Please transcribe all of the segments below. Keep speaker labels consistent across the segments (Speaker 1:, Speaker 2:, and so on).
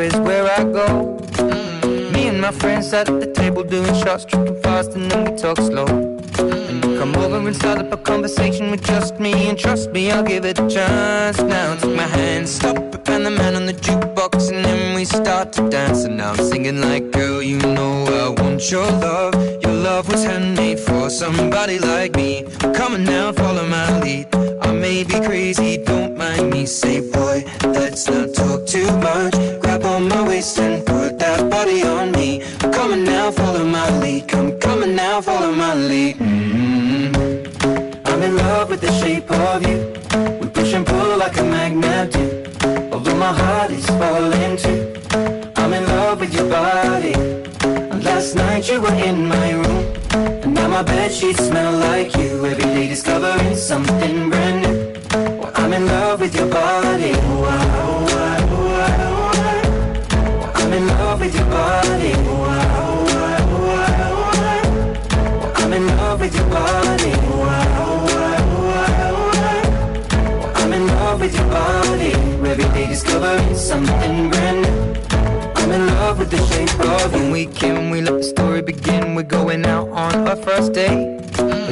Speaker 1: is where I go. Me and my friends at the table doing shots, tripping fast, and then we talk slow. And you come over and start up a conversation with just me, and trust me, I'll give it a chance. Now take my hand, stop it, and the man on the jukebox, and then we start to dance. And now I'm singing like, girl, you know I want your love. Your love was handmade for somebody like me. Come on now, follow my lead. I may be crazy, don't mind me. Say, boy, let's not talk too much. Grab on my waist and put that body on me. Come on now, follow my lead. Come on now, follow my lead. I'm in love with the shape of you. We push and pull like a magnet do. Although my heart is falling too. I'm in love with your body. Last night you were in my room, and now my bedsheets smell like you. Every day discovering something brand new. Well, I'm in love with your body. I'm in love with your body. I'm in love with your body. I'm in love with your body. Every day discovering something brand new. I'm in love with the shape of you. When we came, we let the story begin. We're going out on our first date.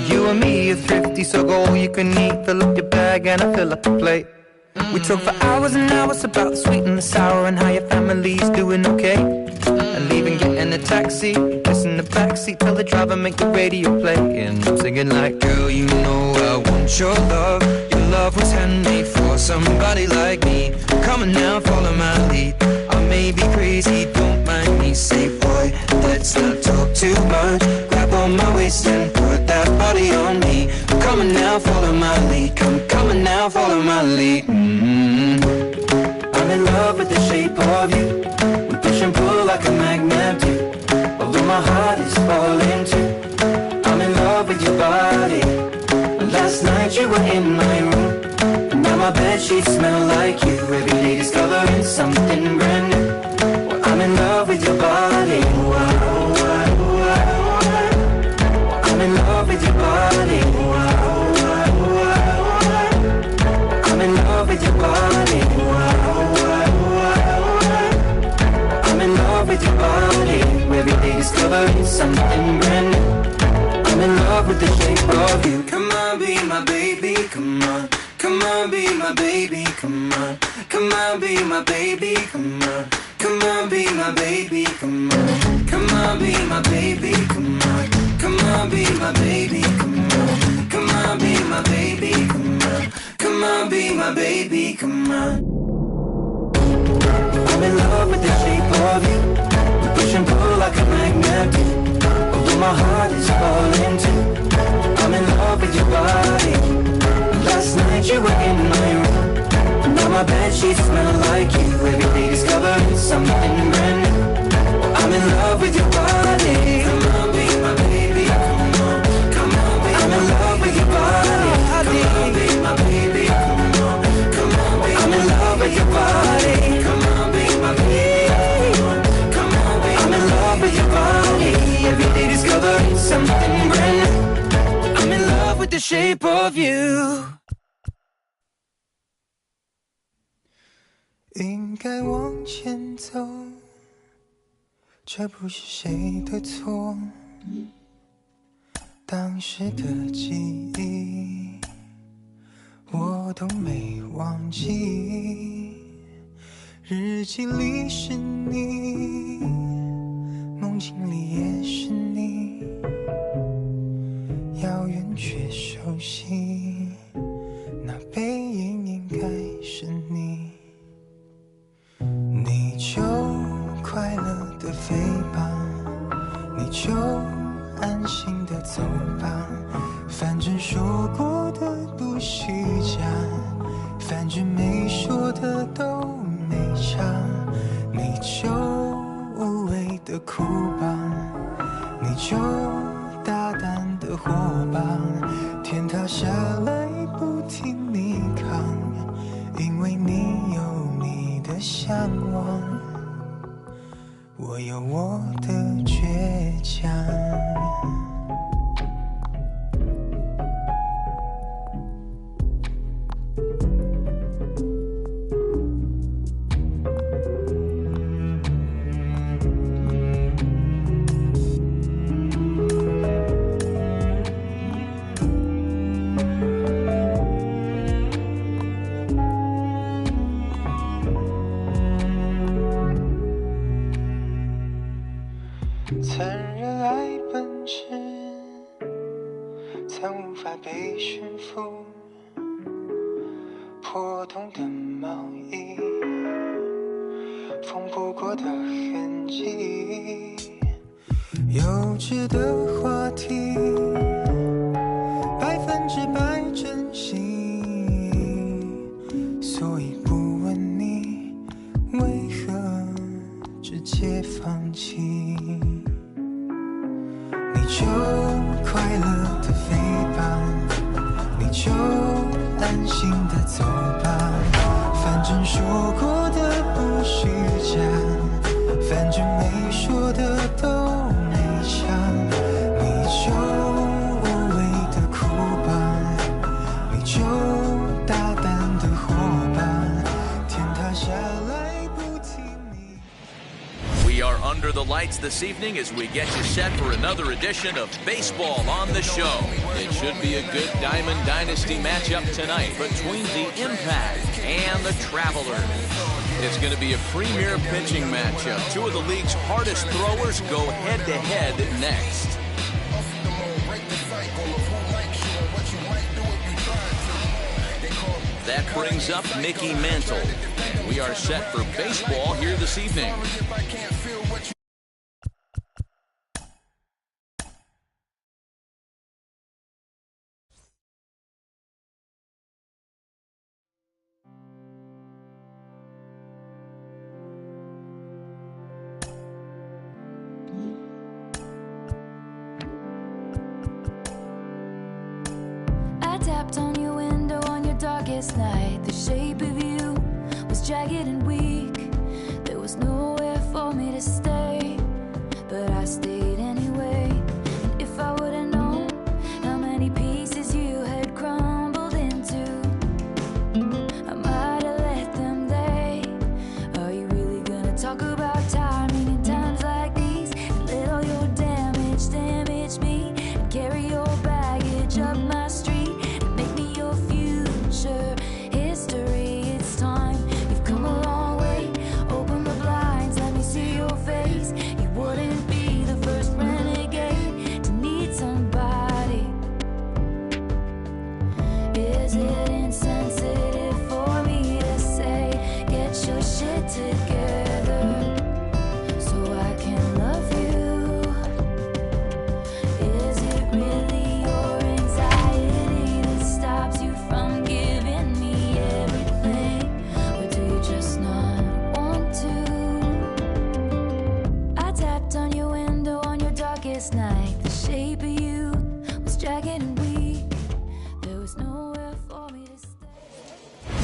Speaker 1: You and me are thrifty, so go all you can eat. Fill up your bag and I fill up the plate. We talk for hours and hours about the sweet and the sour, and how your family's doing okay. And leaving, getting a taxi, kiss in the backseat, tell the driver make the radio play. And I'm singing like, girl, you know I want your love. Your love was handmade for somebody like me. Come on now, follow my lead. I may be crazy, don't mind me. Say, boy, let's not talk too much. Grab on my waist and put that body on me. Come on now, follow my lead. Come on now, follow my lead. I'm in love with the shape of you. We push and pull like a magnet do. Although my heart is falling too. I'm in love with your body. Last night you were in my room, and now my bedsheets smell like you. Every day discovering something brand new. Well, I'm in love with your body. I'm in love with your body. I'm in love with your body. I'm in love with your body. Every day discovering something brand new. I'm in love with the shape of you. Come on, be my baby, come on. Come on, be my baby, come on. Come on, be my baby, come on. Come on, be my baby, come on. Come on, be my baby, come on. Come on, be my baby, come on. Come on, be my baby, come on. Come on, be my baby, come on. I'm in love with the shape of you. We push and pull like a magnet do. Although my heart is falling too. I'm in love with your body. Last night you were in my room, and now my bedsheets smell like you. Every day discovering something brand new. I'm in love with your body. Come on, be my baby, come on. Come on, be I'm in love with your body. Come on, be my baby, come on. Come on, be I'm in love with your body. Come on, be my baby, come on. Come on, be I'm in love with your body. Every day discovering something brand new. I'm in love with the shape of you. 应该往前走，这不是谁的错。当时的记忆我都没忘记，日记里是你，梦境里也是你，遥远却熟悉，那背影应该是你。你就快乐地飞吧，你就安心地走吧，反正说过的不虚假，反正没说的都没差。你就无畏地哭吧，你就大胆地活吧，天塌下来不听你扛，因为你有你的向往，我有我的倔强。残忍爱本质，曾无法被驯服，破洞的毛衣，缝不过的痕迹，幼稚的话题100%真心，所以不问你为何直接放弃，你就快乐的飞吧，你就安心的走吧，反正说过的不虚假，反正没说的都没讲，你就无谓的哭吧，你就大胆的活吧，天塌下来不听你。
Speaker 2: We are under the lights this evening as we get you set for another edition of Baseball on the Show. It should be a good Diamond Dynasty matchup tonight between the Impact and the Travelers. It's going to be a premier pitching matchup. Two of the league's hardest throwers go head-to-head next. That brings up Mickey Mantle. And we are set for baseball here this evening.
Speaker 3: I tapped on your window on your darkest night. The shape of you was jagged and weak. There was nowhere for me to stay, but I stayed anyway. And if I would have known how many pieces you had crumbled into, I might have let them lay. Are you really gonna talk about timing in times like these? And let all your damage me and carry your baggage up my street? History, it's time. You've come a long way. Open the blinds, let me see your face. You wouldn't be the first renegade to need somebody. Is it insensitive for me to say, get your shit together so I can love you? Is it really your anxiety that stops you from giving me everything, or do you just not want to? I tapped on your window on your darkest night. The shape of you was jagged and weak. There was nowhere for me to stay.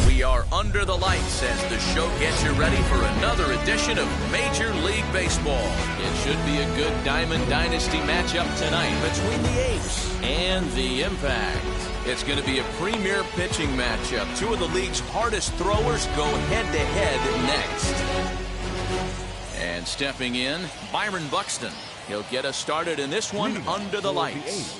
Speaker 2: We are under the lights as the show gets you ready for another edition of Major League Baseball. It should be a good Diamond Dynasty matchup tonight between the Apes and the Impact. It's going to be a premier pitching matchup. Two of the league's hardest throwers go head-to-head next. And stepping in, Byron Buxton. He'll get us started in this one under the lights.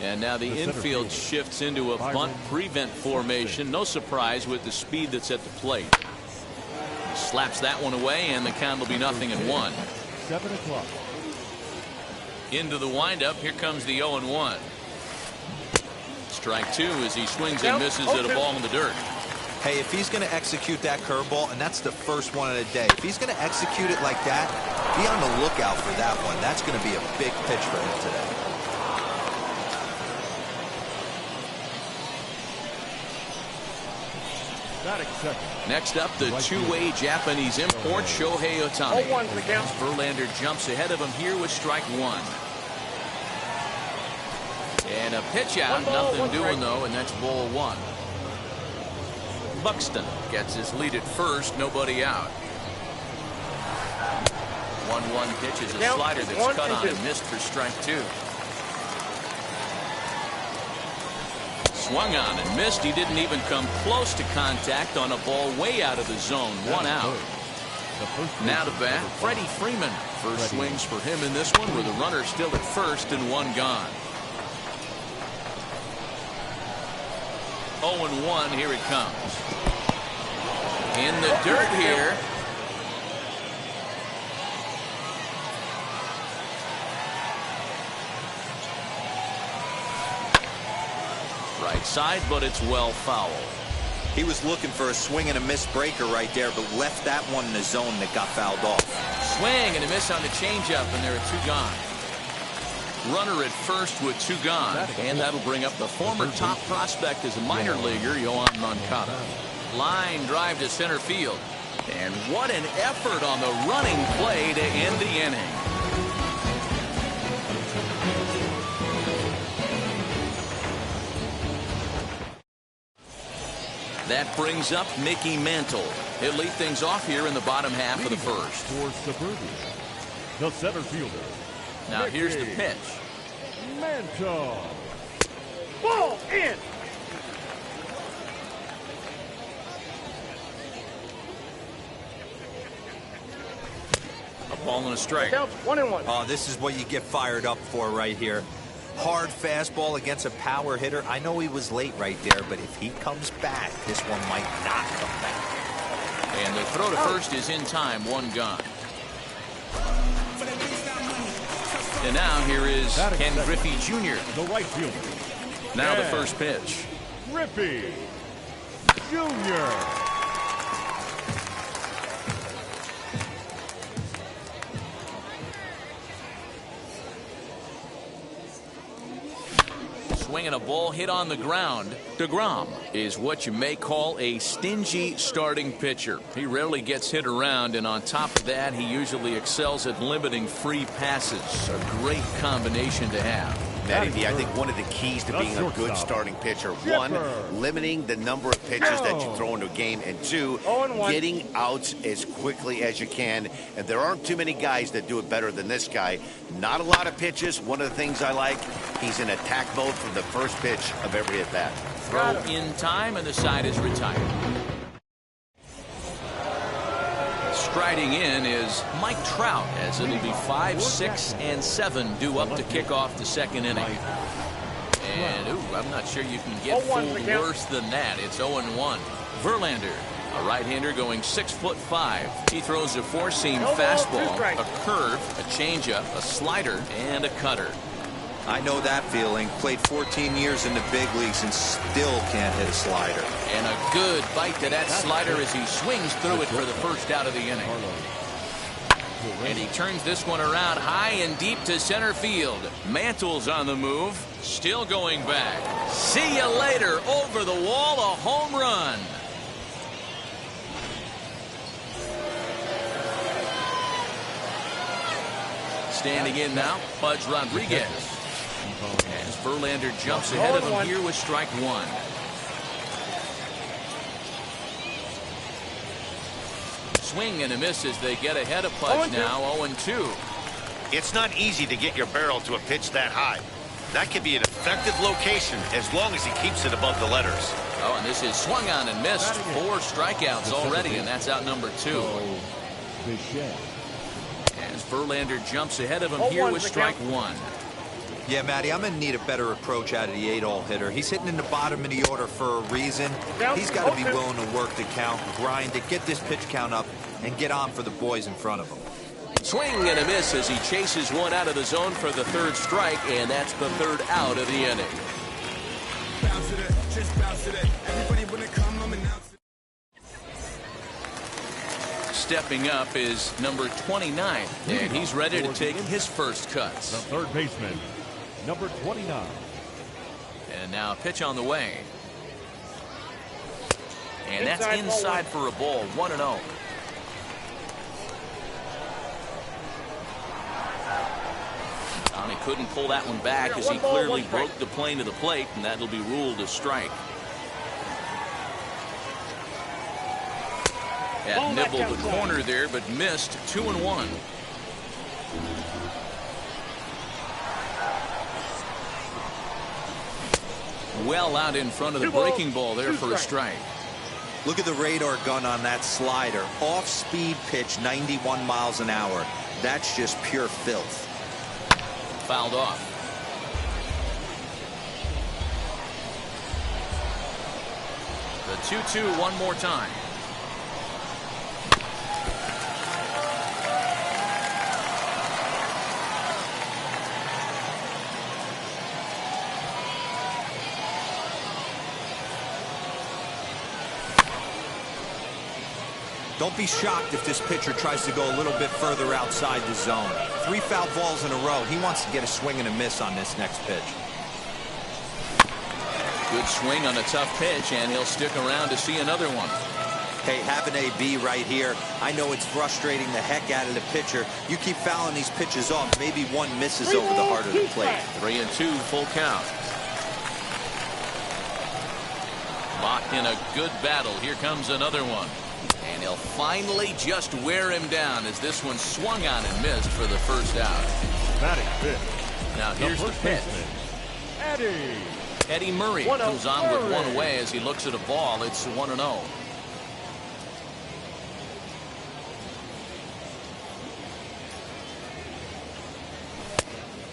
Speaker 2: And now the infield shifts into a bunt prevent formation. No surprise with the speed that's at the plate. He slaps that one away, and the count will be 0-1.
Speaker 4: 7 o'clock.
Speaker 2: Into the windup. Here comes the 0-1. Strike two as he swings and misses at a ball in the dirt.
Speaker 5: Hey, if he's going to execute that curveball, and that's the first one of the day, if he's going to execute it like that, be on the lookout for that one. That's going to be a big pitch for him today.
Speaker 2: Next up, the two-way Japanese import, Shohei Ohtani. Verlander jumps ahead of him here with strike one. And a pitch out, nothing doing though, and that's ball one. Buxton gets his lead at first, nobody out. 1-1 pitch is a slider that's cut on and missed for strike two. Swung on and missed. He didn't even come close to contact on a ball way out of the zone. 1 out. Now to bat, Freddie Freeman. First swings for him in this one, with the runner still at first and 1 gone. 0-1. Here it comes. In the dirt here. Right side, but it's well foul.
Speaker 5: He was looking for a swing and a miss breaker right there, but left that one in the zone that got fouled off.
Speaker 2: Swing and a miss on the changeup, and there are 2 gone. Runner at first with 2 gone, and that'll bring up the former top prospect as a minor leaguer, Yoan Moncada. Line drive to center field, and what an effort on the running play to end the inning. That brings up Mickey Mantle. He'll lead things off here in the bottom half of the first.
Speaker 4: For Suburbia, the center fielder.
Speaker 2: Now here's the pitch.
Speaker 4: Mantle. Ball in.
Speaker 2: A ball and a strike.
Speaker 6: Counts 1-1.
Speaker 5: Oh, this is what you get fired up for right here. Hard fastball against a power hitter. I know he was late right there, but if he comes back, this one might not come back.
Speaker 2: And the throw to first is in time. 1 gone. And now here is Ken Griffey Jr.
Speaker 4: The right fielder.
Speaker 2: Now the first pitch.
Speaker 4: Griffey Jr.
Speaker 2: Swinging a ball hit on the ground. DeGrom is what you may call a stingy starting pitcher. He rarely gets hit around, and on top of that, he usually excels at limiting free passes. A great combination to have.
Speaker 7: Matty, I think one of the keys to being a good starting pitcher, 1, limiting the number of pitches that you throw into a game, and 2, getting outs as quickly as you can. And there aren't too many guys that do it better than this guy. Not a lot of pitches. One of the things I like, he's in attack mode from the first pitch of every at-bat.
Speaker 2: Throw in time, and the side is retired. Striding in is Mike Trout, as it'll be 5, 6, and 7 due up to kick off the second inning. And, ooh, I'm not sure you can get fooled worse than that. It's 0-1. Verlander, a right-hander going 6'5". He throws a 4-seam fastball, a curve, a changeup, a slider, and a cutter.
Speaker 5: I know that feeling. Played 14 years in the big leagues and still can't hit a slider.
Speaker 2: And a good bite to that slider as he swings through it for the first out of the inning. And he turns this one around high and deep to center field. Mantle's on the move, still going back. See you later. Over the wall, a home run. Standing in now, Pudge Rodriguez. As Verlander jumps ahead of him here with strike 1. Swing and a miss as they get ahead of Pudge now, 0-2.
Speaker 7: It's not easy to get your barrel to a pitch that high. That can be an effective location as long as he keeps it above the letters.
Speaker 2: Oh, and this is swung on and missed. 4 strikeouts already, and that's out number 2. As Verlander jumps ahead of him here with strike 1.
Speaker 5: Yeah, Matty, I'm going to need a better approach out of the 8-hole hitter. He's hitting in the bottom of the order for a reason. He's got to be willing to work the count, grind it, get this pitch count up, and get on for the boys in front of him.
Speaker 2: Swing and a miss as he chases one out of the zone for the 3rd strike, and that's the 3rd out of the inning. Stepping up is number 29, and he's ready to take his first cuts.
Speaker 4: The third baseman, number 29.
Speaker 2: And now pitch on the way. And that's inside for a ball, 1-0. He couldn't pull that one back as he clearly broke the plane to the plate, and that'll be ruled a strike. Had nibbled the corner there, but missed. 2-1. well out in front of the breaking ball there for a strike.
Speaker 5: Look at the radar gun on that slider. Off-speed pitch, 91 miles an hour. That's just pure filth.
Speaker 2: Fouled off. The 2-2 one more time.
Speaker 5: Don't be shocked if this pitcher tries to go a little bit further outside the zone. 3 foul balls in a row. He wants to get a swing and a miss on this next pitch.
Speaker 2: Good swing on a tough pitch, and he'll stick around to see another one.
Speaker 5: Hey, have an AB right here. I know it's frustrating the heck out of the pitcher. You keep fouling these pitches off, maybe one misses over the heart of the plate.
Speaker 2: 3-2, full count. Locked in a good battle. Here comes another one. And he'll finally just wear him down as this one swung on and missed for the first out.
Speaker 4: Batting fifth.
Speaker 2: Now here's the pitch. Eddie Murray comes on with one away as he looks at a ball. It's 1-0.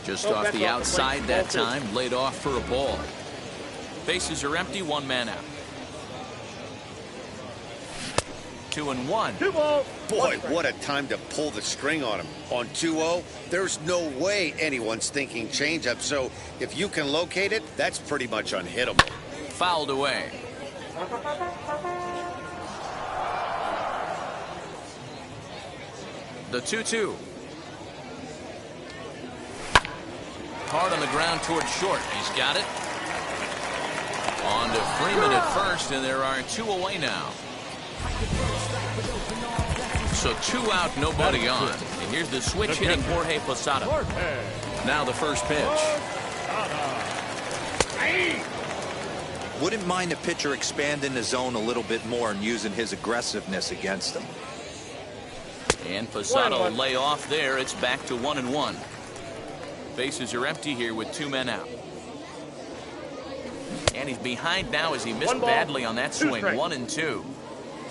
Speaker 2: Just off the outside that time, laid off for a ball. Bases are empty, one man out. 2-1.
Speaker 7: Boy, what a time to pull the string on him. On 2-0, there's no way anyone's thinking changeup. So if you can locate it, that's pretty much unhittable.
Speaker 2: Fouled away. The 2-2. Hard on the ground towards short. He's got it. On to Freeman at first, and there are 2 away now. So 2 out, nobody on. And here's the switch hitting Jorge Posada. Now the first pitch.
Speaker 5: Wouldn't mind a pitcher expanding the zone a little bit more and using his aggressiveness against them.
Speaker 2: And Posada will lay off there. It's back to 1-1. Bases are empty here with 2 men out. And he's behind now as he missed badly on that swing. 1-2.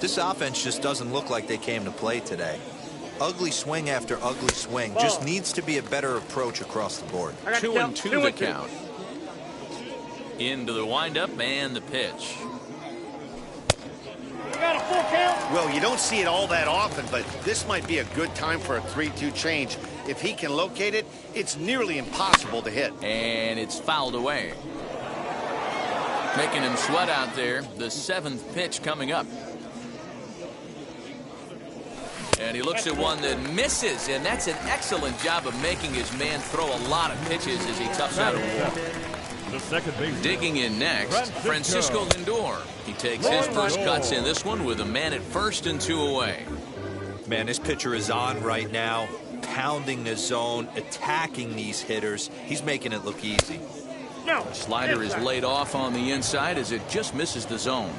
Speaker 5: This offense just doesn't look like they came to play today. Ugly swing after ugly swing. Just needs to be a better approach across the board.
Speaker 2: 2-2 the count. Into the windup and the pitch.
Speaker 6: Got a full count.
Speaker 7: Well, you don't see it all that often, but this might be a good time for a 3-2 change. If he can locate it, it's nearly impossible to hit.
Speaker 2: And it's fouled away. Making him sweat out there. The 7th pitch coming up. And he looks at one that misses, and that's an excellent job of making his man throw a lot of pitches as he toughs out a walk.
Speaker 4: The second base.
Speaker 2: Digging in next, Francisco Lindor. He takes his first cuts in this one with a man at first and 2 away.
Speaker 5: Man, this pitcher is on right now, pounding the zone, attacking these hitters. He's making it look easy.
Speaker 2: Slider is laid off on the inside as it just misses the zone.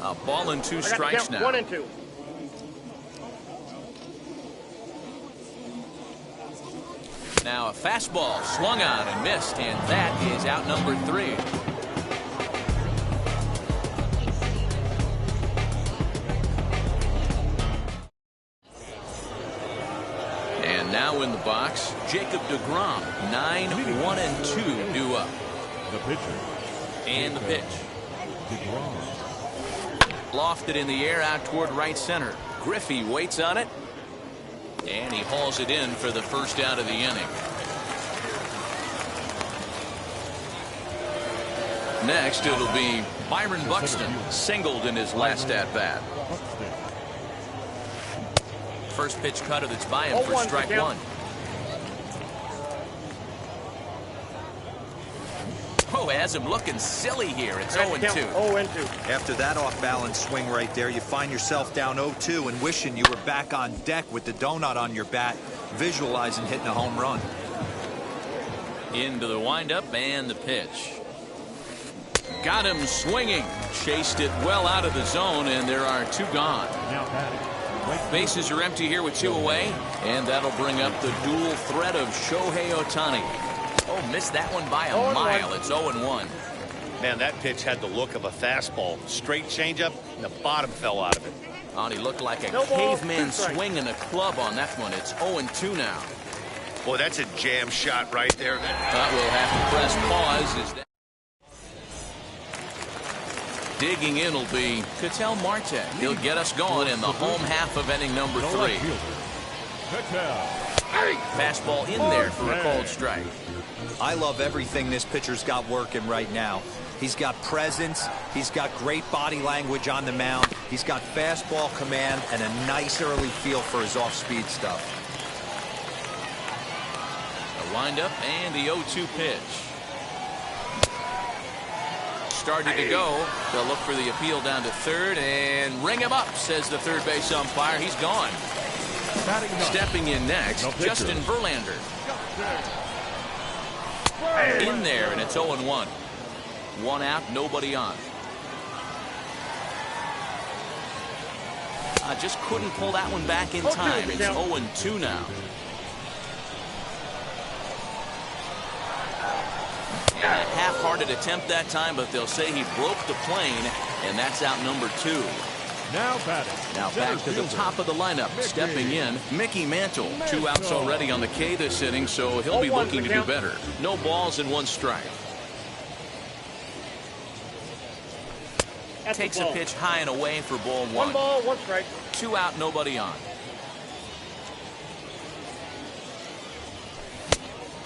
Speaker 2: A ball and 2 strikes now.
Speaker 6: 1-2.
Speaker 2: Now a fastball swung on and missed, and that is out number 3. And now in the box, Jacob deGrom. 9-1-2 due up.
Speaker 4: The pitcher.
Speaker 2: And the pitch.
Speaker 4: DeGrom.
Speaker 2: Lofted in the air out toward right center. Griffey waits on it. And he hauls it in for the first out of the inning. Next, it'll be Byron Buxton, singled in his last at-bat. First pitch cutter that's by him for strike 1. Oh, has him looking silly here. It's 0-2.
Speaker 6: 0-2.
Speaker 5: After that off-balance swing right there, you find yourself down 0-2 and wishing you were back on deck with the donut on your bat, visualizing hitting a home run.
Speaker 2: Into the windup and the pitch. Got him swinging. Chased it well out of the zone, and there are 2 gone.
Speaker 4: Now batting.
Speaker 2: Bases are empty here with 2 away, and that'll bring up the dual threat of Shohei Ohtani. Oh, missed that one by a mile. It's 0-1.
Speaker 7: Man, that pitch had the look of a fastball. Straight changeup, and the bottom fell out of it.
Speaker 2: Oh, he looked like a caveman swinging a club on that one. It's 0-2 now.
Speaker 7: Boy, that's a jam shot right there.
Speaker 2: We'll have to press pause. Digging in will be Ketel Marte. He'll get us going in the home half of inning number 3. Fastball in there for a called strike.
Speaker 5: I love everything this pitcher's got working right now. He's got presence. He's got great body language on the mound. He's got fastball command and a nice early feel for his off-speed stuff.
Speaker 2: The windup and the 0-2 pitch. Started to go. They'll look for the appeal down to third and ring him up, says the third base umpire. He's gone. Stepping in next, Justin Verlander. In there, and it's 0-1. One out, nobody on. Just couldn't pull that one back in time. It's 0-2 now. And a half-hearted attempt that time, but they'll say he broke the plane, and that's out number 2.
Speaker 4: Now batting.
Speaker 2: Now back to the top of the lineup. Stepping in, Mickey Mantle. 2 outs already on the K this inning, so he'll be looking to do better. No balls and 1 strike. Takes a pitch high and away for ball 1.
Speaker 6: 1 ball, 1 strike.
Speaker 2: 2 out, nobody on.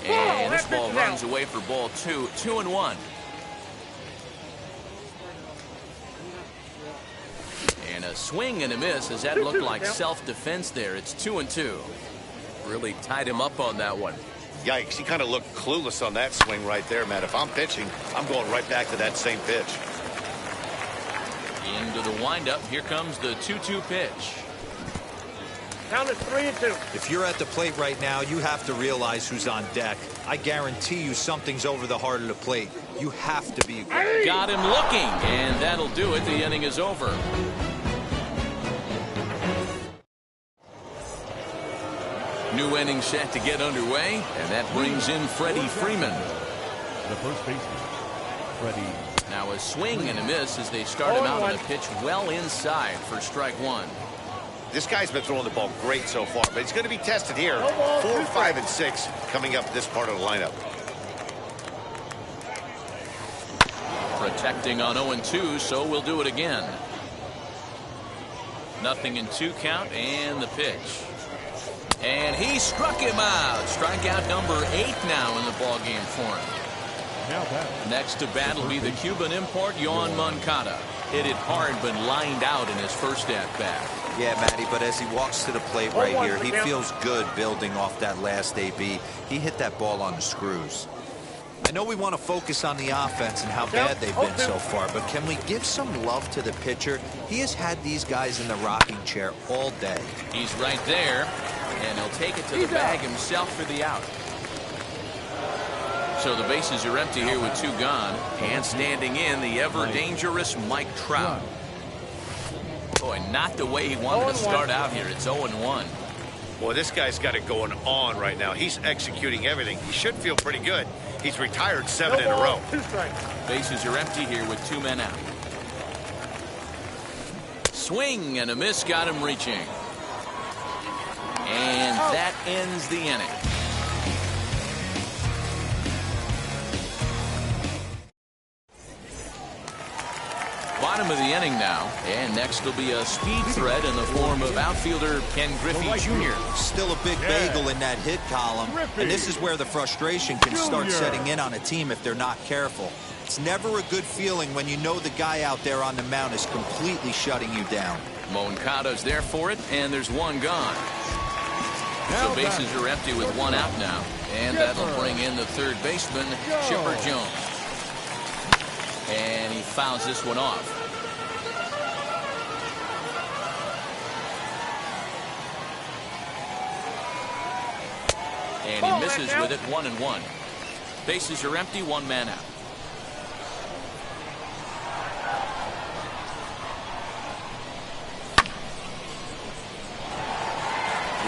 Speaker 2: And this ball runs away for ball 2. 2-1. And a swing and a miss, as that looked like self-defense there. It's 2-2. Really tied him up on that one.
Speaker 7: Yikes, he kind of looked clueless on that swing right there, Matt. If I'm pitching, I'm going right back to that same pitch.
Speaker 2: Into the windup. Here comes the 2-2 pitch.
Speaker 6: Count is 3-2.
Speaker 5: If you're at the plate right now, you have to realize who's on deck. I guarantee you something's over the heart of the plate. You have to be.
Speaker 2: Got him looking, and that'll do it. The inning is over. New inning set to get underway, and that brings in Freddie Freeman.
Speaker 4: The first baseman, Freddie.
Speaker 2: Now a swing and a miss as they start him out on a pitch well inside for strike 1.
Speaker 7: This guy's been throwing the ball great so far, but he's going to be tested here. 4, 5, and 6 coming up this part of the lineup.
Speaker 2: Protecting on 0-2, so we'll do it again. 0-2 count, and the pitch. And he struck him out. Strikeout number 8 now in the ballgame for him. Next to bat will be the Cuban import, Yoan Moncada. Hit it hard, but lined out in his first at-bat.
Speaker 5: Yeah, Matty, but as he walks to the plate right here, he feels good building off that last AB. He hit that ball on the screws. I know we want to focus on the offense and how bad they've been so far, but can we give some love to the pitcher? He has had these guys in the rocking chair all day.
Speaker 2: He's right there, and he'll take it to the bag himself for the out. So the bases are empty here with 2 gone, and standing in the ever-dangerous Mike Trout. Boy, not the way he wanted to start out here. It's 0-1.
Speaker 7: Boy, this guy's got it going on right now. He's executing everything. He should feel pretty good. He's retired 7 in a row.
Speaker 6: 2 strikes.
Speaker 2: Bases are empty here with 2 men out. Swing and a miss got him reaching. And that ends the inning. Bottom of the inning now, and next will be a speed threat in the form of outfielder Ken Griffey Jr.
Speaker 5: Still a big bagel in that hit column, and this is where the frustration can start setting in on a team if they're not careful. It's never a good feeling when you know the guy out there on the mound is completely shutting you down.
Speaker 2: Moncada's there for it, and there's 1 gone. So bases are empty with 1 out now, and that'll bring in the third baseman, Chipper Jones. And he fouls this one off. And he misses with it. 1-1. Bases are empty. 1 man out.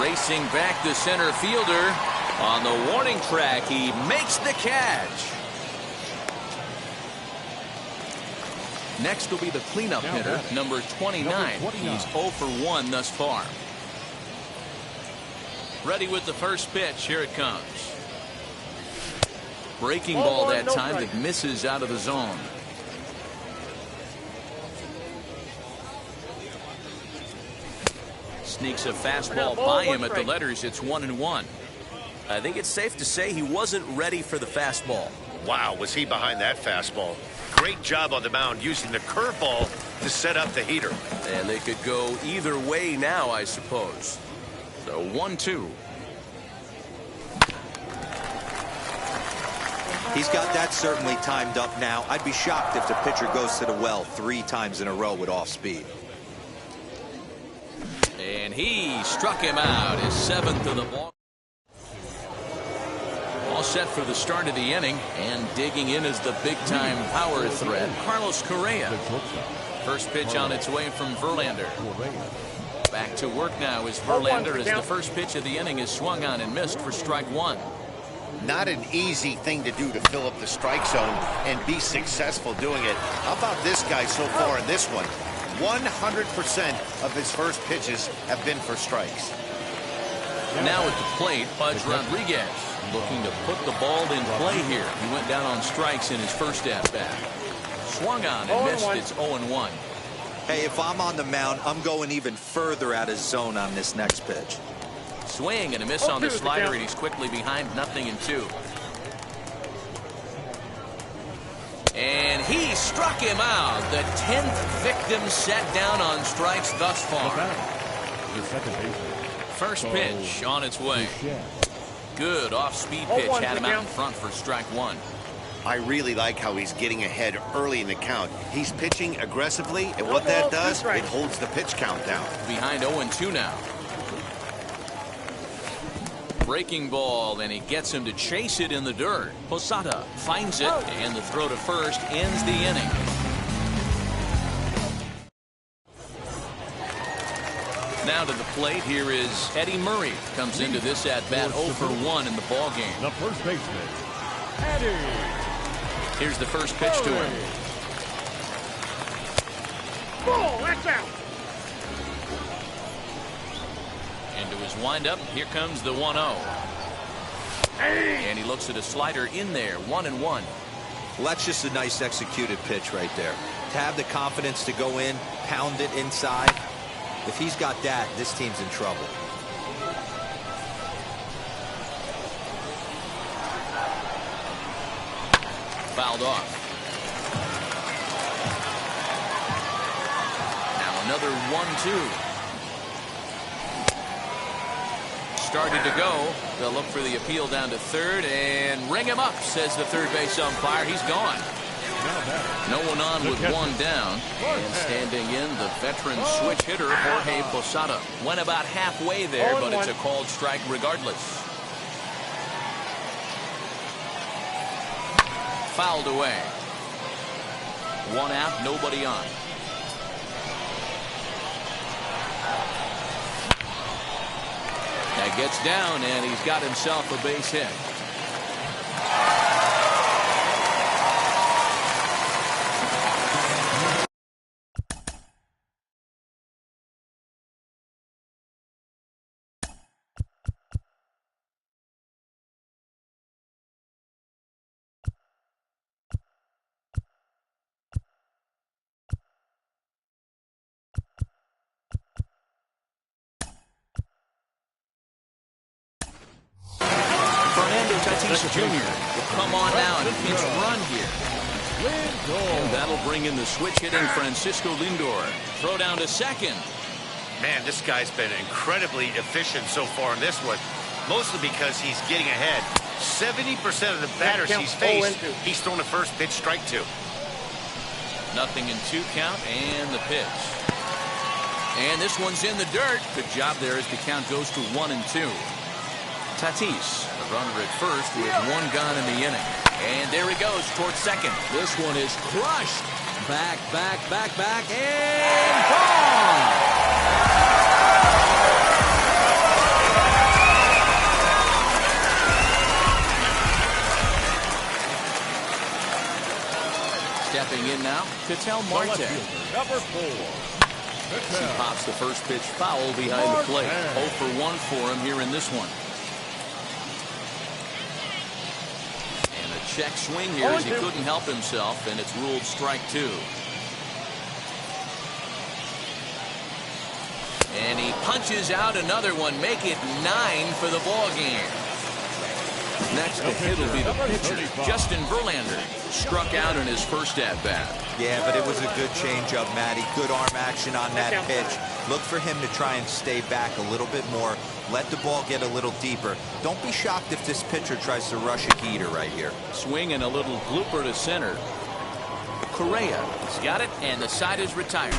Speaker 2: Racing back the center fielder. On the warning track, he makes the catch. Next will be the cleanup hitter, number 29. He's 0 for 1 thus far. Ready with the first pitch. Here it comes. Breaking ball that time that misses out of the zone. Sneaks a fastball by him at the letters. It's 1-1. I think it's safe to say he wasn't ready for the fastball.
Speaker 7: Wow, was he behind that fastball. Great job on the mound using the curveball to set up the heater.
Speaker 2: And they could go either way now, I suppose. So 1-2.
Speaker 5: He's got that certainly timed up now. I'd be shocked if the pitcher goes to the well 3 times in a row with off speed.
Speaker 2: And he struck him out, his 7th of the ball. All set for the start of the inning, and digging in is the big-time power threat, Carlos Correa. First pitch on its way from Verlander. Back to work now is Verlander as the first pitch of the inning is swung on and missed for strike 1.
Speaker 7: Not an easy thing to do to fill up the strike zone and be successful doing it. How about this guy so far in this one? 100% of his first pitches have been for strikes.
Speaker 2: Now at the plate, Pudge Rodriguez looking to put the ball in play here. He went down on strikes in his first at-bat. Swung on and missed. It's 0-1.
Speaker 5: Hey, if I'm on the mound, I'm going even further out of zone on this next pitch.
Speaker 2: Swing and a miss on the slider, and he's quickly behind 0-2. And he struck him out. The 10th victim set down on strikes thus far. First pitch on its way. Good off-speed pitch had him out in front for strike 1.
Speaker 7: I really like how he's getting ahead early in the count. He's pitching aggressively, and what that does, it holds the pitch count down.
Speaker 2: Behind 0-2 now. Breaking ball, and he gets him to chase it in the dirt. Posada finds it, and the throw to first ends the inning. Now to the plate, here is Eddie Murray. Comes into this at-bat 0 for 1 in the ballgame.
Speaker 4: The first baseman, Eddie.
Speaker 2: Here's the first pitch to him.
Speaker 6: Ball, that's out.
Speaker 2: Into his windup, here comes the 1-0. And he looks at a slider in there, 1-1.
Speaker 5: Well, that's just a nice executed pitch right there. To have the confidence to go in, pound it inside. If he's got that, this team's in trouble.
Speaker 2: Fouled off. Now another 1-2. Started to go. They'll look for the appeal down to third and ring him up, says the third base umpire. He's gone. No one on with one down. And standing in, the veteran switch hitter, Jorge Posada. Went about halfway there, but it's a called strike regardless. Fouled away. 1 out, nobody on. That gets down, and he's got himself a base hit. Jr. will come on now and pinch run here. And that'll bring in the switch hitting Francisco Lindor. Throw down to second.
Speaker 7: Man, this guy's been incredibly efficient so far in this one, mostly because he's getting ahead. 70% of the batters he's faced, he's thrown a first pitch strike to.
Speaker 2: 0-2 count and the pitch. And this one's in the dirt. Good job there as the count goes to 1-2. Tatis, the runner at first with 1 gone in the inning. And there he goes towards second. This one is crushed. Back, and gone! Stepping in now, Ketel
Speaker 4: The
Speaker 2: Marte.
Speaker 4: left fielder, number 4.
Speaker 2: He pops the first pitch foul behind the plate. 0 for 1 for him here in this one. And a check swing here as he couldn't help himself, and it's ruled strike 2. And he punches out another one, make it 9 for the ball game. Next to hit will be the pitcher, Justin Verlander. Struck out in his first at-bat.
Speaker 5: Yeah, but it was a good changeup, Matty. Good arm action on that pitch. Look for him to try and stay back a little bit more. Let the ball get a little deeper. Don't be shocked if this pitcher tries to rush a heater right here.
Speaker 2: Swing and a little blooper to center. Correa has got it, and the side is retired.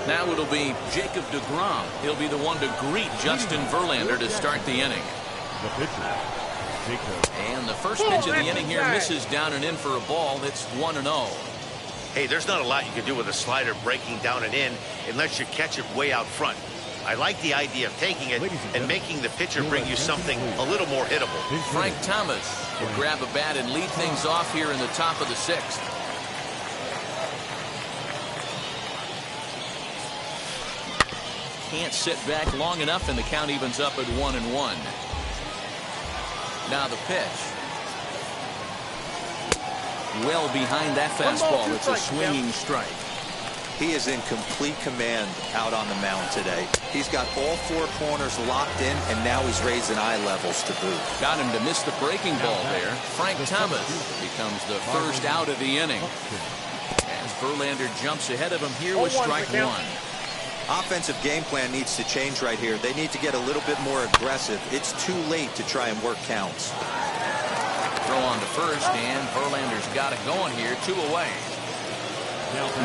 Speaker 2: Now it'll be Jacob deGrom. He'll be the one to greet Justin Verlander to start the inning.
Speaker 4: The pitcher, Jacob.
Speaker 2: And the first pitch of the inning here misses down and in for a ball. It's 1-0.
Speaker 7: Hey, there's not a lot you can do with a slider breaking down and in unless you catch it way out front. I like the idea of taking it and making the pitcher bring you something a little more hittable.
Speaker 2: Frank Thomas will grab a bat and lead things off here in the top of the 6th. Can't sit back long enough, and the count evens up at 1-1. Now the pitch. Well behind that fastball. It's a swinging strike.
Speaker 5: He is in complete command out on the mound today. He's got all 4 corners locked in, and now he's raising eye levels to boot.
Speaker 2: Got him to miss the breaking ball there. Frank Thomas becomes the first out of the inning. As Verlander jumps ahead of him here with strike 1.
Speaker 5: Offensive game plan needs to change right here. They need to get a little bit more aggressive. It's too late to try and work counts.
Speaker 2: Throw on to first, and Verlander's got it going here. 2 away.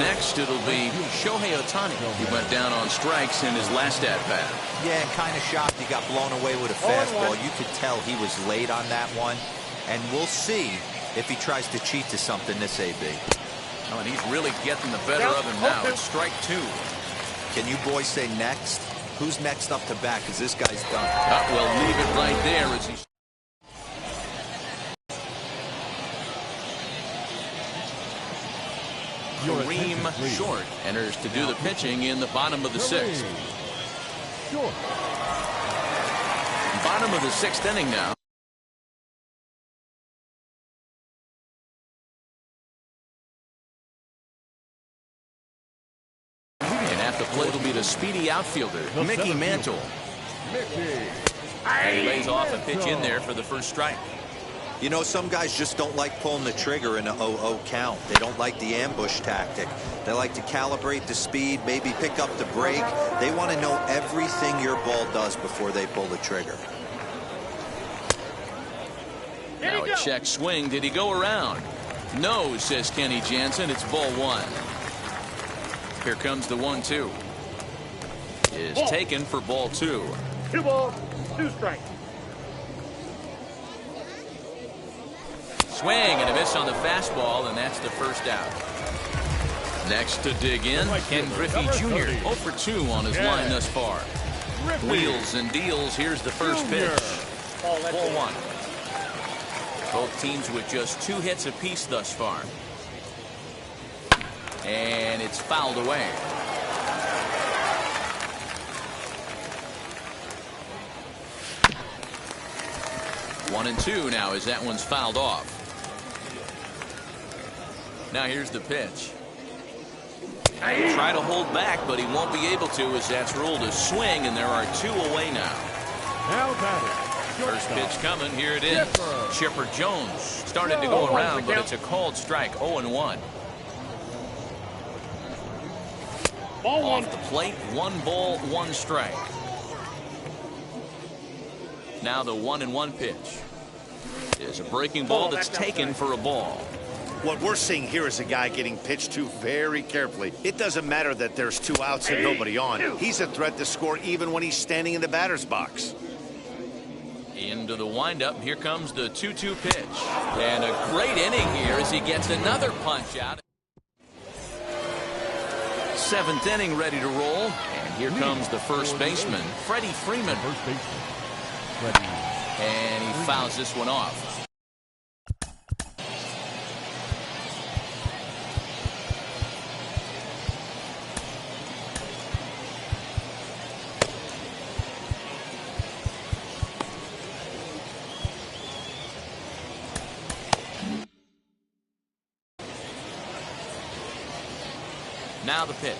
Speaker 2: Next, it'll be Shohei Ohtani. He went down on strikes in his last at-bat.
Speaker 5: Yeah, and kind of shocked he got blown away with a fastball. You could tell he was late on that one. And we'll see if he tries to cheat to something this AB.
Speaker 2: Oh, and he's really getting the better of him now. It's strike 2.
Speaker 5: Can you boys say next? Who's next up to bat? Because this guy's done.
Speaker 2: We'll leave it right there as he... Kareem Short enters to do the pitching in the bottom of the 6th. Bottom of the 6th inning now. And at the plate will be the speedy outfielder, Mickey Mantle. And he lays off a pitch in there for the first strike.
Speaker 5: You know, some guys just don't like pulling the trigger in an 0-0 count. They don't like the ambush tactic. They like to calibrate the speed, maybe pick up the break. They want to know everything your ball does before they pull the trigger.
Speaker 2: Now a check swing. Did he go around? No, says Kenny Jansen. It's ball 1. Here comes the 1-2. Is taken for ball 2.
Speaker 6: 2 balls, 2 strikes.
Speaker 2: Swing and a miss on the fastball, and that's the first out. Next to dig in, Ken Griffey Jr. 0 for 2 on his line thus far. Wheels and deals. Here's the first pitch. Ball 1. Both teams with just 2 hits apiece thus far. And it's fouled away. One and 2 now as that one's fouled off. Now here's the pitch. Try to hold back, but he won't be able to as that's ruled a swing, and there are 2 away now. First pitch coming. Here it is. Chipper Jones started to go around, but it's a called strike. 0-1. Off the plate, 1 ball, 1 strike. Now the 1-1 pitch is a breaking ball that's taken for a ball.
Speaker 7: What we're seeing here is a guy getting pitched to very carefully. It doesn't matter that there's 2 outs and nobody on. He's a threat to score even when he's standing in the batter's box.
Speaker 2: Into the windup. Here comes the 2-2 pitch. And a great inning here as he gets another punch out. 7th inning ready to roll. And here comes the first baseman, Freddie Freeman. And he fouls this one off. Now the pitch.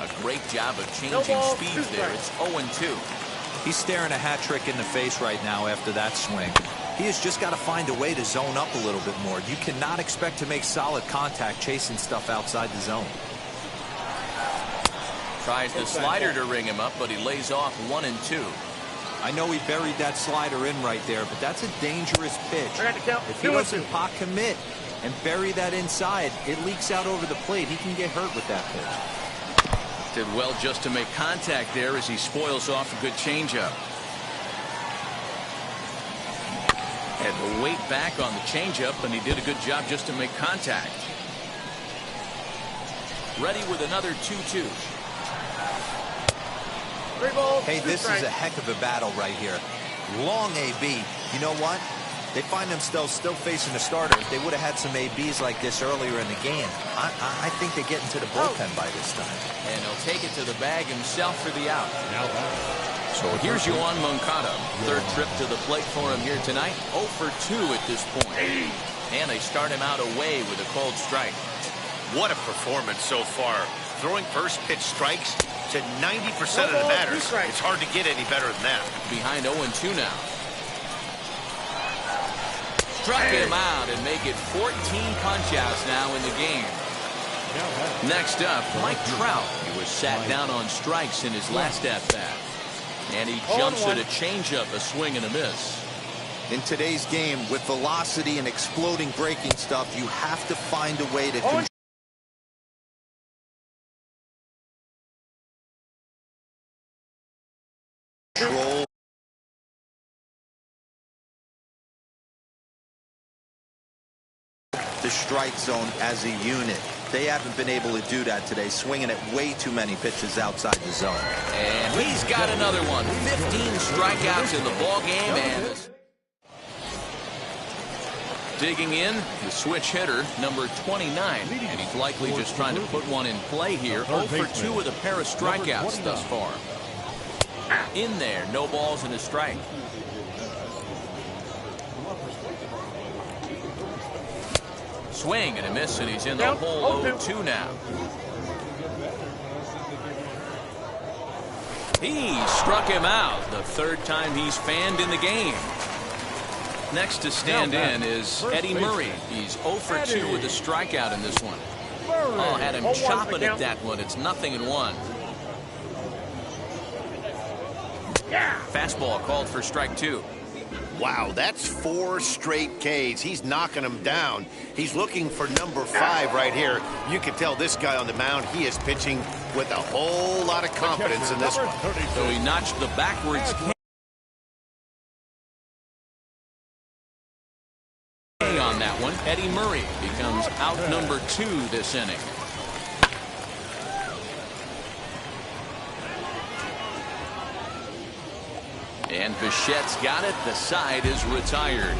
Speaker 2: A great job of changing speeds there. It's 0-2.
Speaker 5: He's staring a hat trick in the face right now after that swing. He has just got to find a way to zone up a little bit more. You cannot expect to make solid contact chasing stuff outside the zone.
Speaker 2: Tries the slider to ring him up, but he lays off 1-2.
Speaker 5: I know he buried that slider in right there, but that's a dangerous pitch. If he doesn't pot commit and bury that inside, it leaks out over the plate. He can get hurt with that pitch.
Speaker 2: Did well just to make contact there as he spoils off a good changeup. Had to wait back on the changeup, and he did a good job just to make contact. Ready with another 2-2.
Speaker 5: Hey, this is a heck of a battle right here. Long AB. You know what? They find themselves still facing a starter. If they would have had some ABs like this earlier in the game, I think they get into the bullpen by this time.
Speaker 2: And he'll take it to the bag himself for the out. So here's Yoan Moncada. Third trip to the plate for him here tonight. 0 for 2 at this point. And they start him out away with a cold strike.
Speaker 7: What a performance so far. Throwing first pitch strikes to 90% of the batters. It's hard to get any better than that. Behind
Speaker 2: 0-2 now. Struck him out and make it 14 punch-outs now in the game. Next up, Mike Trout. He was sat down on strikes in his last at-bat. And he jumps at a changeup, a swing and a miss.
Speaker 5: In today's game, with velocity and exploding breaking stuff, you have to find a way to control the strike zone as a unit. They haven't been able to do that today, swinging at way too many pitches outside the zone.
Speaker 2: And he's got another one. 15 strikeouts in the ball game, and digging in, the switch hitter, number 29. And he's likely just trying to put one in play here. 0 for 2 with a pair of strikeouts thus far. In there, no balls and a strike. Swing and a miss, and he's in the hole. 0-2 now. He struck him out. The third time he's fanned in the game. Next to stand in is Eddie Murray. He's 0 for 2 with a strikeout in this one. Oh, had him chopping at that one. It's 0-1. Fastball called for strike 2.
Speaker 7: Wow, that's 4 straight Ks. He's knocking them down. He's looking for number 5 right here. You can tell this guy on the mound, he is pitching with a whole lot of confidence in this one.
Speaker 2: So he notched the backwards K on that one. Eddie Murray becomes out number 2 this inning. And Bichette's got it. The side is retired.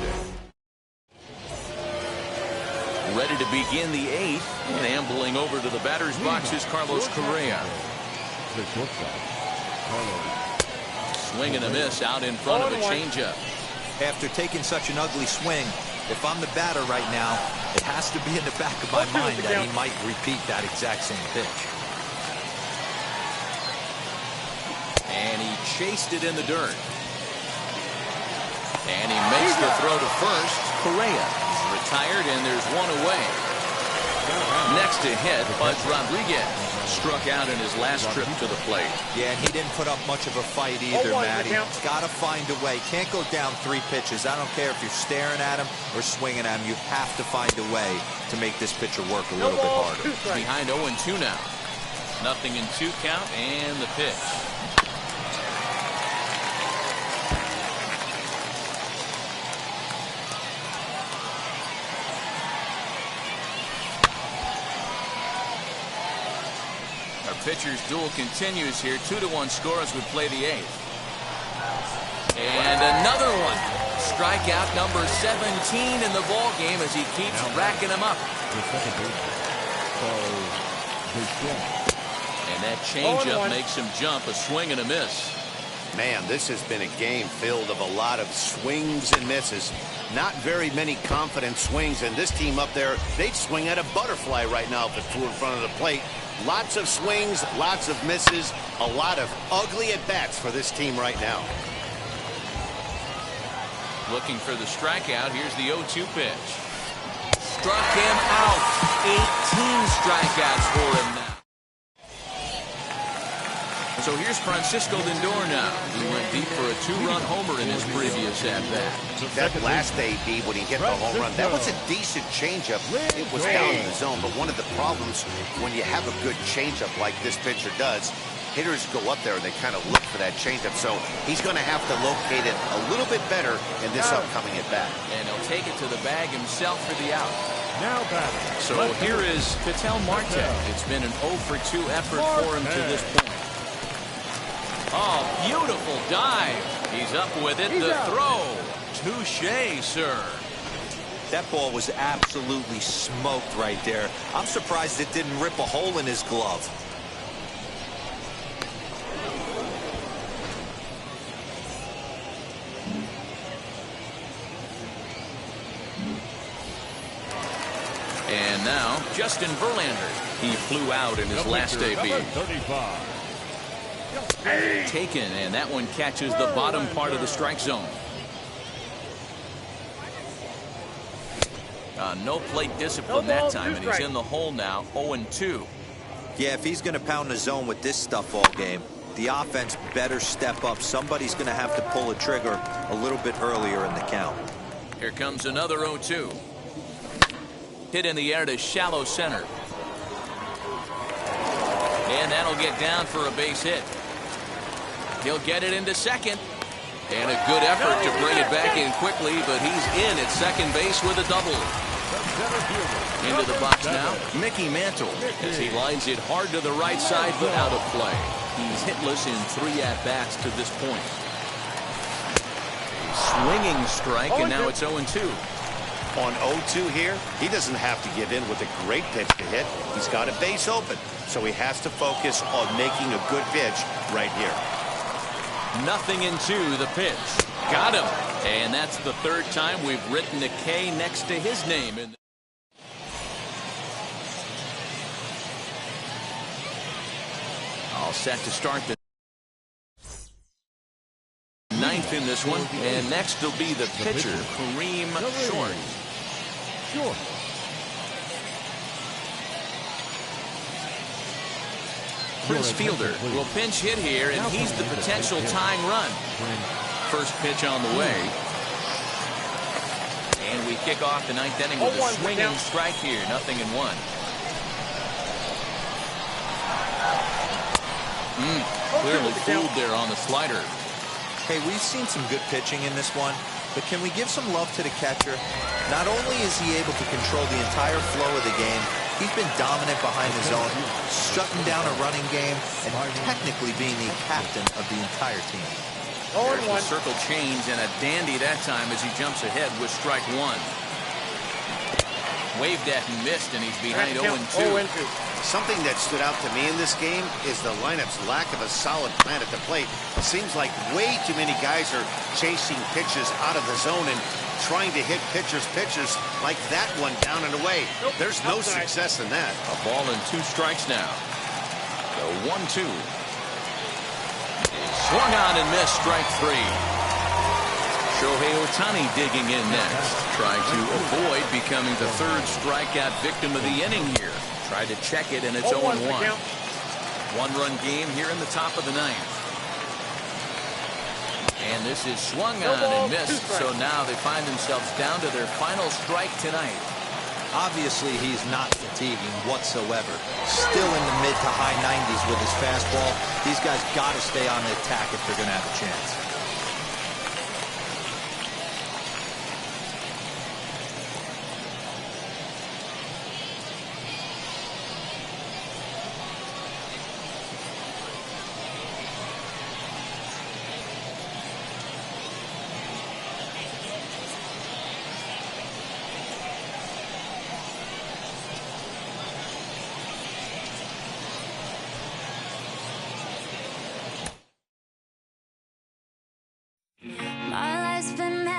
Speaker 2: Ready to begin the 8th. And ambling over to the batter's box is Carlos Correa. Swing and a miss out in front of a changeup.
Speaker 5: After taking such an ugly swing, if I'm the batter right now, it has to be in the back of my mind that he might repeat that exact same pitch.
Speaker 2: And he chased it in the dirt. And he makes the throw to first. Correa is retired, and there's one away. Next to hit, Buzz Rodriguez struck out in his last trip to the plate.
Speaker 5: Yeah, and he didn't put up much of a fight either, Matty. Got to find a way. Can't go down 3 pitches. I don't care if you're staring at him or swinging at him. You have to find a way to make this pitcher work a little bit harder.
Speaker 2: Behind 0-2 now. 0-2 count, and the pitch. pitcher's duel continues here. 2-1 score as we play the 8th. And another one. Strikeout number 17 in the ball game as he keeps racking them up. And that changeup makes him jump. A swing and a miss.
Speaker 7: Man, this has been a game filled of a lot of swings and misses. Not very many confident swings, and this team up there, they'd swing at a butterfly right now if it flew in front of the plate. Lots of swings, lots of misses, a lot of ugly at-bats for this team right now.
Speaker 2: Looking for the strikeout. Here's the 0-2 pitch. Struck him out. 18 strikeouts for him now. So here's Francisco Lindor now. He went deep for a 2-run homer in his previous at-bat.
Speaker 7: That last AB when he hit the home run, that was a decent changeup. It was down in the zone, but one of the problems when you have a good changeup like this pitcher does, hitters go up there and they kind of look for that changeup. So he's going to have to locate it a little bit better in this upcoming at-bat.
Speaker 2: And he'll take it to the bag himself for the out.
Speaker 4: Now batting.
Speaker 2: So here is Ketel Marte. It's been an 0-for-2 effort for him to this point. Oh, beautiful dive. He's up with it. The throw. Touché, sir.
Speaker 5: That ball was absolutely smoked right there. I'm surprised it didn't rip a hole in his glove.
Speaker 2: And now, Justin Verlander. He flew out in his last debut. Taken, and that one catches the bottom part of the strike zone. No plate discipline that time, and he's in the hole now, 0-2.
Speaker 5: Yeah, if he's going to pound the zone with this stuff all game, the offense better step up. Somebody's going to have to pull a trigger a little bit earlier in the count.
Speaker 2: Here comes another 0-2. Hit in the air to shallow center. And that'll get down for a base hit. He'll get it into second. And a good effort to bring it back in quickly, but he's in at second base with a double. Into the box now, Mickey Mantle, as he lines it hard to the right side, but out of play. He's hitless in 3 at-bats to this point. Swinging strike, and now it's 0-2.
Speaker 7: On 0-2 here, he doesn't have to give in with a great pitch to hit. He's got a base open, so he has to focus on making a good pitch right here.
Speaker 2: 0-2 the pitch. Got him. And that's the 3rd time we've written a K next to his name. All set to start the 9th in this one. And next will be the pitcher, Kareem Short. Prince Fielder will pinch hit here, and he's the potential tying run. First pitch on the way. And we kick off the 9th inning with a swinging strike here. 0-1. Clearly fooled there on the slider.
Speaker 5: Hey, we've seen some good pitching in this one, but can we give some love to the catcher? Not only is he able to control the entire flow of the game, he's been dominant behind the zone, shutting down a running game, and technically being the captain of the entire team.
Speaker 2: There's the circle change, and a dandy that time as he jumps ahead with strike 1. Waved at and missed, and he's behind 0-2.
Speaker 7: Something that stood out to me in this game is the lineup's lack of a solid plan at the plate. It seems like way too many guys are chasing pitches out of the zone and trying to hit pitchers like that one down and away. There's no success in that.
Speaker 2: A ball and 2 strikes now. The 1-2. Swung on and missed, strike 3. Shohei Ohtani digging in next, trying to avoid becoming the 3rd strikeout victim of the inning here. Tried to check it, and it's 0-1. 1-run game here in the top of the 9th. And this is swung on and missed, so now they find themselves down to their final strike tonight.
Speaker 5: Obviously, he's not fatiguing whatsoever. Still in the mid to high 90s with his fastball. These guys got to stay on the attack if they're going to have a chance.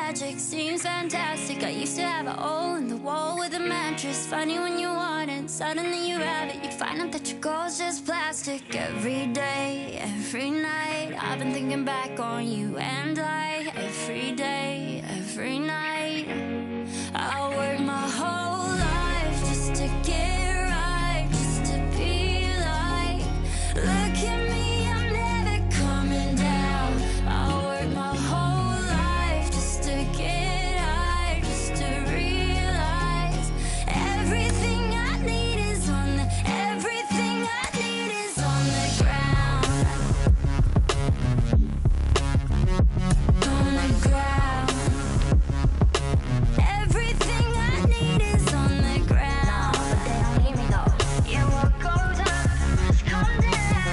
Speaker 3: tragic, seems fantastic. I used to have a hole in the wall with a mattress. Funny when you want it, suddenly you have it. You find out that your goal's just plastic. Every day, every night, I've been thinking back on you and I. Every day, every night, I work my whole life just to get right, just to be like, look at me, I'm never coming down. I work my whole life just to get high, just to realize everything I need is on the, everything I need is on the ground. On the ground. Everything I need is on the ground. No, but they don't hear me though. Yeah, what goes up must come down.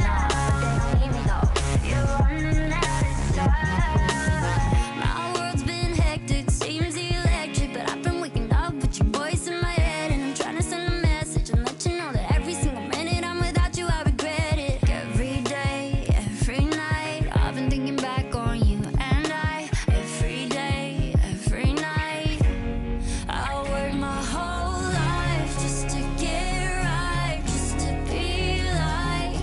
Speaker 3: No, but they don't hear me though. You're running out of time. My world's been hectic, seems electric, but I've been waking up with your voice in my head, and I'm trying to send a message and let you know that every single minute I'm without you, I regret it. Every day, every night, I've been thinking back on you and I. Every day, every night, I work my whole life just to get right, just to be like,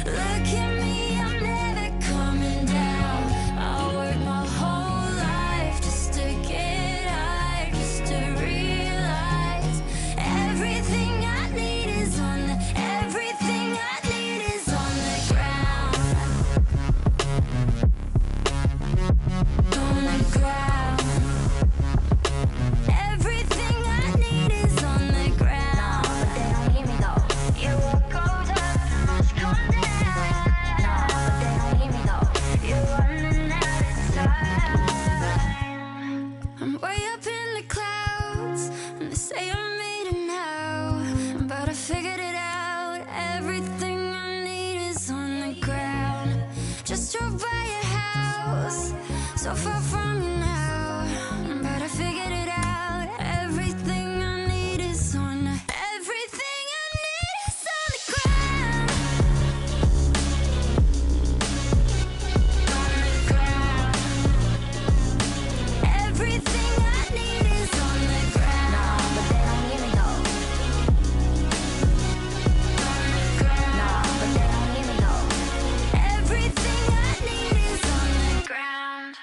Speaker 3: look at me, I'm never coming down. I work my whole life just to get high, just to realize everything I need is on the, everything I need is on the ground. On the ground. Everything I need is on the ground. No, but they don't hear me though. Yeah, what goes up must come down. No, but they don't hear me though. You're running out of time. I'm way up in the clouds, and they say I made it now, but I figured it out. Everything I need is on the ground. Just drove by your house, so far from you now, but I figured it out. Everything I need is on the, everything I need is on the ground. On the ground. Everything I need is on the ground. No, but they don't hear me though. On the ground. No, but they don't hear me though. Everything I need is on the ground.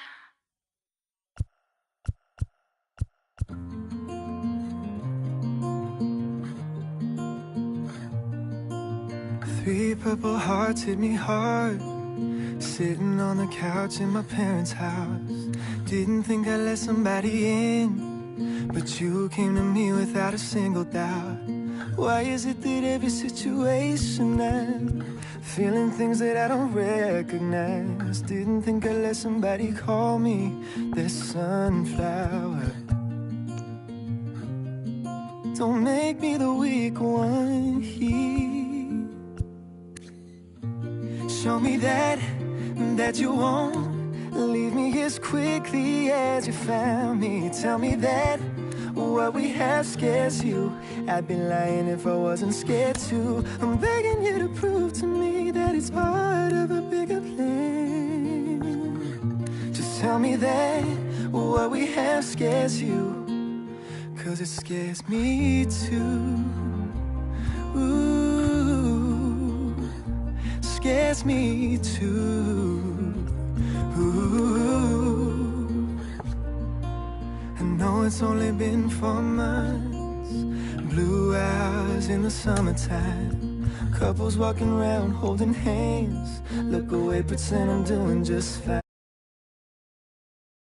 Speaker 1: Three purple hearts hit me hard, sitting on the couch in my parents' house. Didn't think I'd let somebody in, but you came to me without a single doubt. Why is it that every situation I'm feeling things that I don't recognize? Didn't think I'd let somebody call me their sunflower. Don't make me the weak one here. Show me that you won't leave me as quickly as you found me. Tell me that what we have scares you. I'd be lying if I wasn't scared to. I'm begging you to prove to me that it's part of a bigger plan. Just tell me that what we have scares you, 'cause it scares me too. Ooh, scares me too. Ooh, I know it's only been 4 months. Blue hours in the summertime. Couples walking around holding hands. Look away, pretend I'm doing just fine.